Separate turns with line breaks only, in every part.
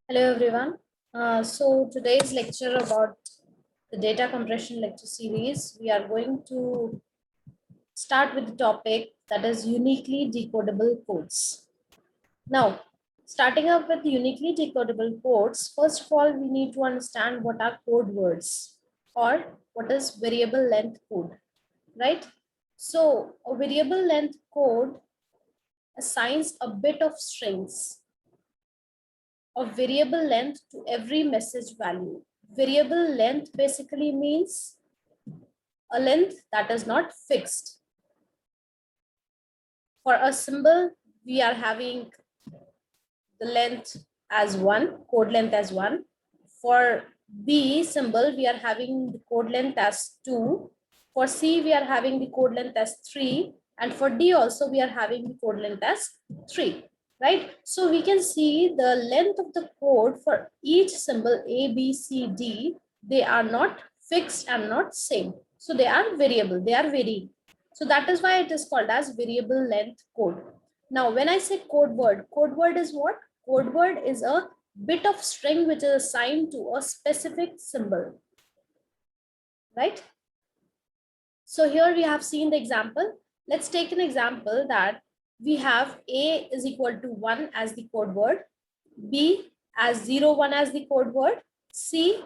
Hello everyone. So today's lecture about the data compression lecture series, we are going to start with the topic that is uniquely decodable codes. Now, starting up with uniquely decodable codes, first of all, we need to understand what are code words or what is variable length code, right? So a variable length code assigns a bit of strings of variable length to every message value. Variable length basically means a length that is not fixed. For a symbol, we are having the length as 1, code length as 1. For B symbol, we are having the code length as 2. For C, we are having the code length as 3. And for D also, we are having the code length as 3. Right? So we can see the length of the code for each symbol A, B, C, D, they are not fixed and not same. So they are variable, they are varying. So that is why it is called as variable length code. Now, when I say code word is what? Code word is a bit of string which is assigned to a specific symbol, right? So here we have seen the example. Let's take an example that we have A is equal to 1 as the code word, B as 01 as the code word, C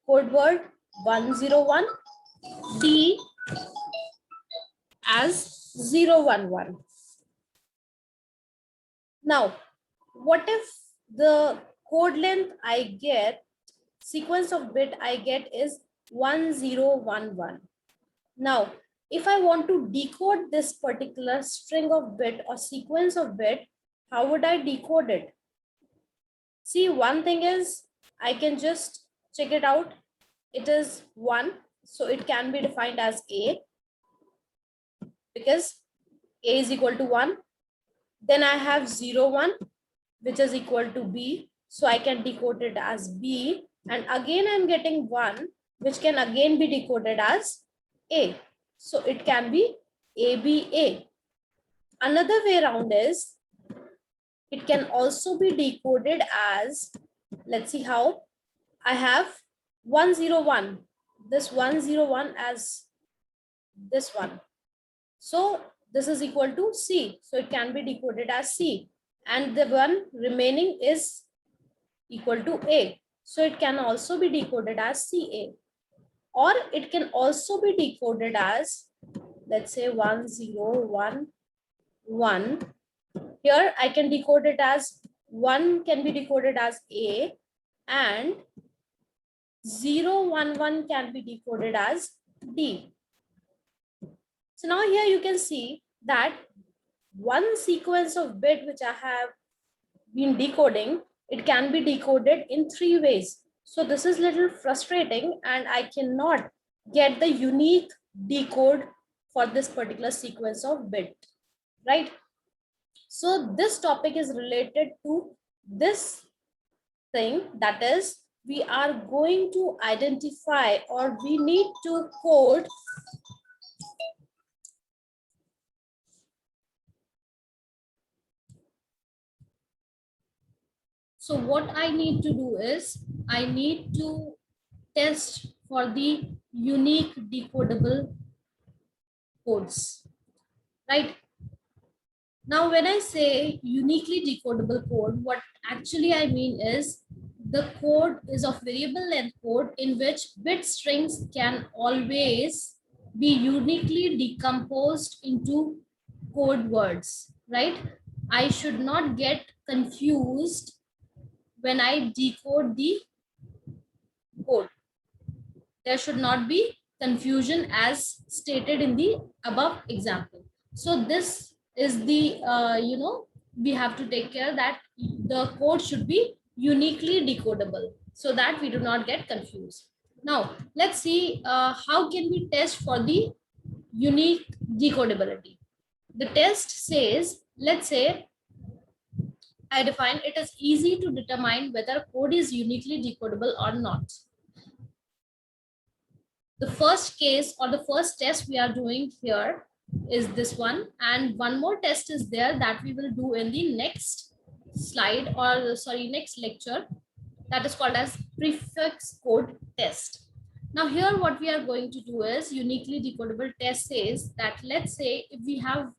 code word 101, D as 011. Now, what if the code length I get, sequence of bit I get is 1011. Now, if I want to decode this particular string of bit or sequence of bit, how would I decode it? See, one thing is I can just check it out. It is 1, so it can be defined as A because A is equal to 1. Then I have 01, which is equal to B. So I can decode it as B. And again, I'm getting 1, which can again be decoded as A. So it can be ABA. Another way around is, it can also be decoded as, let's see how, I have 101, this 101 as this one. So this is equal to C. So it can be decoded as C. And the one remaining is equal to A. So it can also be decoded as CA. Or it can also be decoded as, let's say 1011. Here I can decode it as 1 can be decoded as A and 011 can be decoded as D. So now here you can see that one sequence of bit which I have been decoding, it can be decoded in 3 ways. So this is little frustrating and I cannot get the unique decode for this particular sequence of bit, right? So this topic is related to this thing, that is, we are going to identify or we need to code So what I need to do is, I need to test for the unique decodable codes, right? Now, when I say uniquely decodable code, what actually I mean is the code is of variable length code in which bit strings can always be uniquely decomposed into code words, right? I should not get confused when I decode the code. There should not be confusion as stated in the above example. So this is the, we have to take care that the code should be uniquely decodable so that we do not get confused. Now, let's see how can we test for the unique decodability. The test says, let's say, I define it as easy to determine whether code is uniquely decodable or not. The first case or the first test we are doing here is this one, and one more test is there that we will do in the next slide, or sorry, next lecture. That is called as prefix code test. Now here what we are going to do is uniquely decodable test says that let's say if we have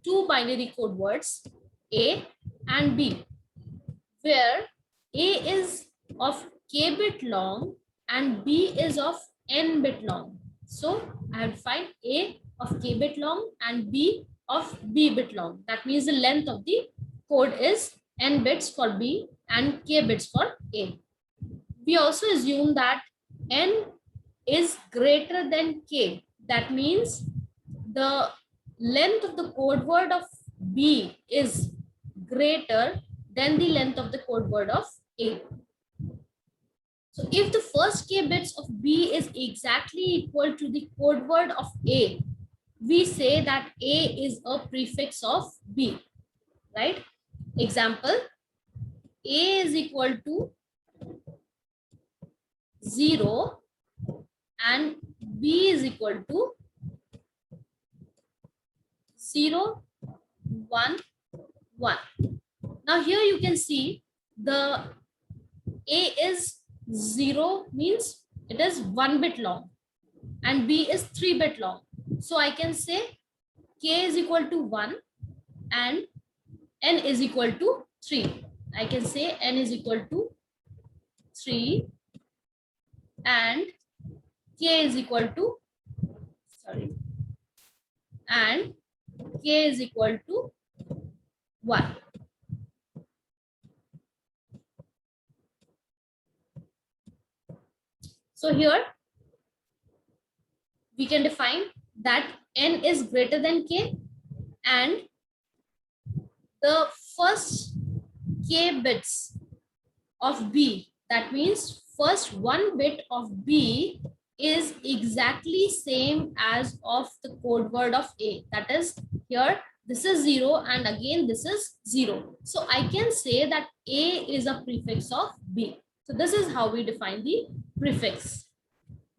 two binary code words A and B, where A is of k bit long and B is of n bit long. So I have to find A of k bit long and B of b bit long. That means the length of the code is n bits for B and k bits for A. We also assume that n is greater than k. That means the length of the code word of B is greater than the length of the code word of A. So if the first k bits of B is exactly equal to the code word of A, we say that A is a prefix of B, right? Example, A is equal to 0 and B is equal to 0, 1, 1. Now here you can see the A is 0 means it is 1 bit long and B is 3 bit long. So I can say K is equal to 1 and N is equal to 3. I can say N is equal to 3 and K is equal to, and K is equal to 1. So here we can define that N is greater than K and the first K bits of B, that means first 1 bit of B is exactly same as of the code word of A. That is here this is 0 and again this is 0. So I can say that A is a prefix of B. So this is how we define the prefix.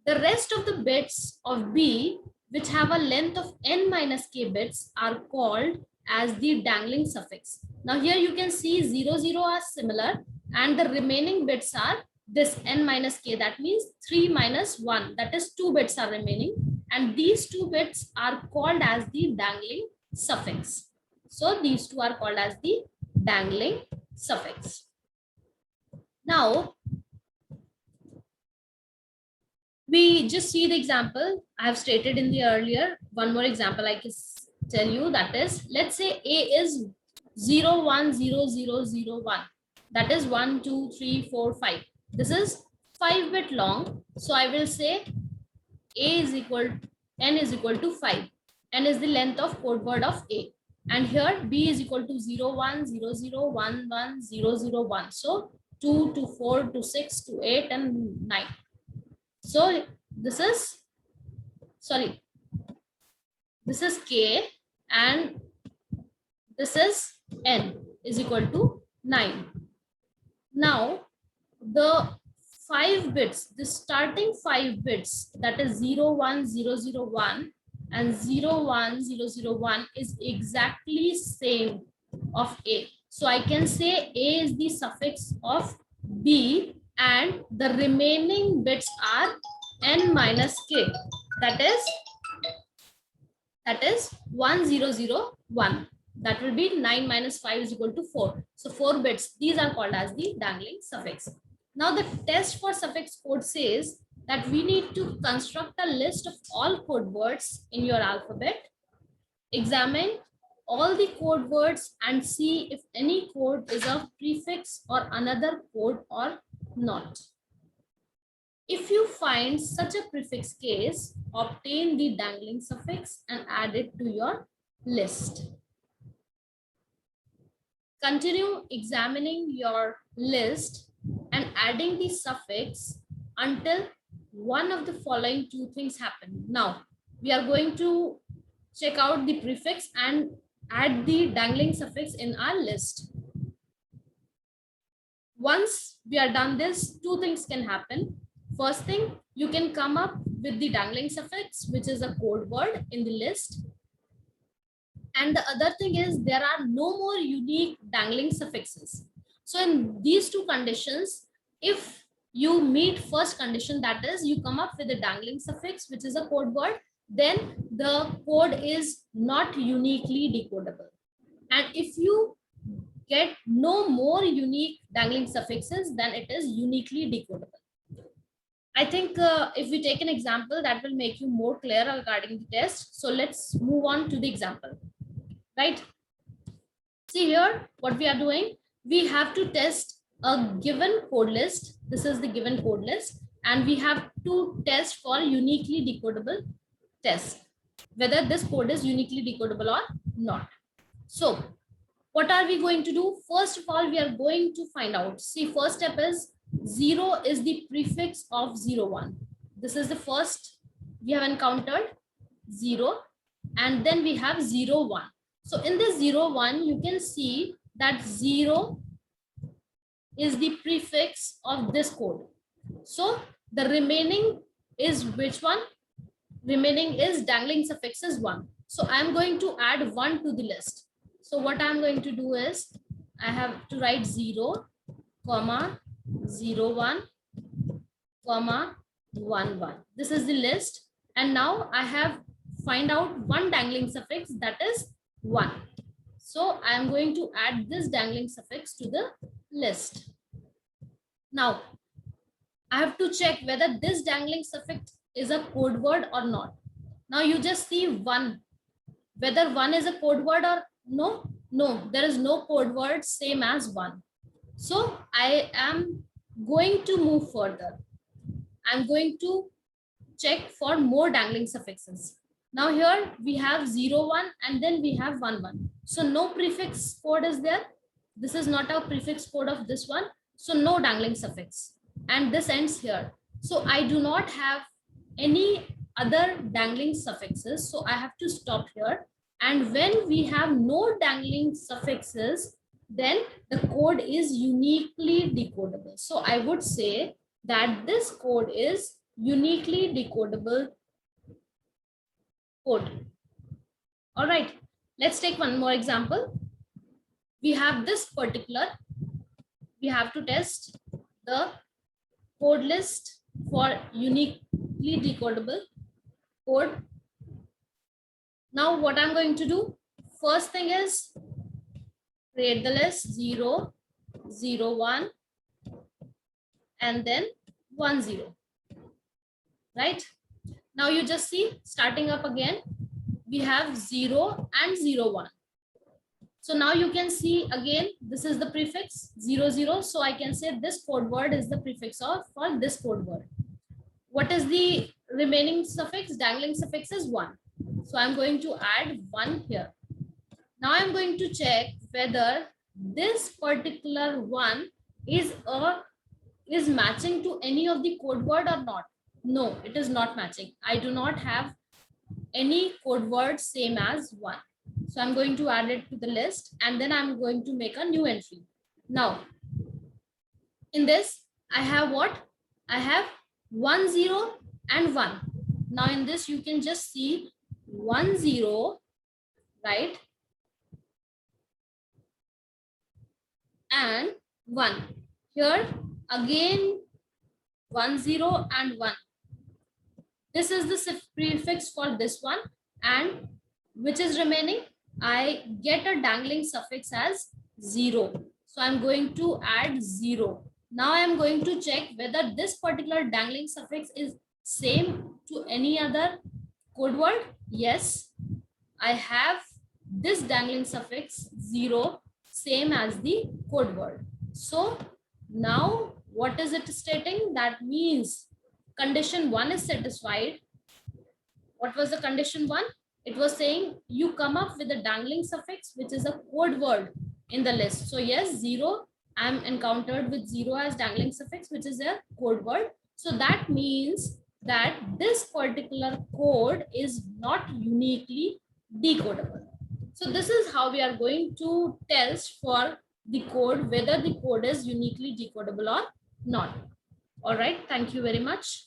The rest of the bits of B which have a length of n minus k bits are called as the dangling suffix. Now here you can see 0, 0 are similar and the remaining bits are this n minus k. That means 3 minus 1, that is 2 bits are remaining and these 2 bits are called as the dangling suffix. So these two are called as the dangling suffix. Now we just see the example I have stated in the earlier. One more example I can tell you, that is, let's say A is 0, 1, 0, 0, 0, 1. That is 1, 2, 3, 4, 5. This is 5 bit long. So I will say A is equal, N is equal to 5. N is the length of code word of A. And here B is equal to 0, 1, 0, 0, 1, 1, 0, 0, 1. So 2 to 4 to 6 to 8 and 9. So this is, this is K and this is N is equal to 9. Now the 5 bits, the starting 5 bits, that is 0, 1, 0, 0, 1 and 0, 1, 0, 0, 1 is exactly same of A. So I can say A is the suffix of B and the remaining bits are n minus k. That is 1, 0, 0, 1. That will be 9 minus 5 is equal to 4. So 4 bits, these are called as the dangling suffix. Now the test for suffix code says that we need to construct a list of all code words in your alphabet, examine all the code words and see if any code is a prefix or another code or not. If you find such a prefix case, obtain the dangling suffix and add it to your list. Continue examining your list and adding the suffix until one of the following two things happen. Now, we are going to check out the prefix and add the dangling suffix in our list. Once we are done this, two things can happen. First thing, you can come up with the dangling suffix, which is a code word in the list. And the other thing is there are no more unique dangling suffixes. So in these two conditions, if you meet first condition, that is you come up with a dangling suffix, which is a code word, then the code is not uniquely decodable. And if you get no more unique dangling suffixes, then it is uniquely decodable. I think if we take an example, that will make you more clear regarding the test. So let's move on to the example, right? See here, what we are doing, we have to test a given code list. This is the given code list, and we have to test for uniquely decodable test, whether this code is uniquely decodable or not. So what are we going to do? First of all, we are going to find out. See, first step is 0 is the prefix of 01. This is the first we have encountered, 0, and then we have 01. So in this 01, you can see that 0 is the prefix of this code. So the remaining is which one? Remaining is dangling suffixes 1. So I'm going to add 1 to the list. So what I'm going to do is I have to write 0, comma, 01, comma, 11. This is the list. And now I have find out one dangling suffix, that is 1. So I'm going to add this dangling suffix to the list. Now I have to check whether this dangling suffix is a code word or not. Now you just see 1, whether 1 is a code word or no. There is no code word same as 1. So I am going to move further. I'm going to check for more dangling suffixes. Now here we have 01 and then we have 11. So no prefix code is there. This is not a prefix code of this one. So no dangling suffix. And this ends here. So I do not have any other dangling suffixes. So I have to stop here. And when we have no dangling suffixes, then the code is uniquely decodable. So I would say that this code is uniquely decodable code. All right, let's take one more example. We have this particular, we have to test the code list for uniquely decodable code. Now what I'm going to do, first thing is create the list 0, 0, 1, and then 1, 0. Right? Now you just see starting up again, we have 0 and 0, 1. So now you can see again, this is the prefix 0, 0. So I can say this code word is the prefix of for this code word. What is the remaining suffix? Dangling suffix is 1. So I'm going to add 1 here. Now I'm going to check whether this particular one is matching to any of the code word or not. No, it is not matching. I do not have any code word same as 1. So I'm going to add it to the list and then I'm going to make a new entry. Now, in this, I have what? I have 1, 0 and 1. Now in this, you can just see 1, 0, right? And 1. Here again 1, 0 and 1. This is the prefix for this one, and which is remaining? I get a dangling suffix as 0. So I'm going to add 0. Now I'm going to check whether this particular dangling suffix is same to any other code word. Yes, I have this dangling suffix 0 same as the code word. So now what is it stating? That means condition 1 is satisfied. What was the condition 1? It was saying you come up with a dangling suffix which is a code word in the list. So yes, 0, I'm encountered with 0 as dangling suffix which is a code word. So that means that this particular code is not uniquely decodable. So this is how we are going to test for the code, whether the code is uniquely decodable or not. All right, thank you very much.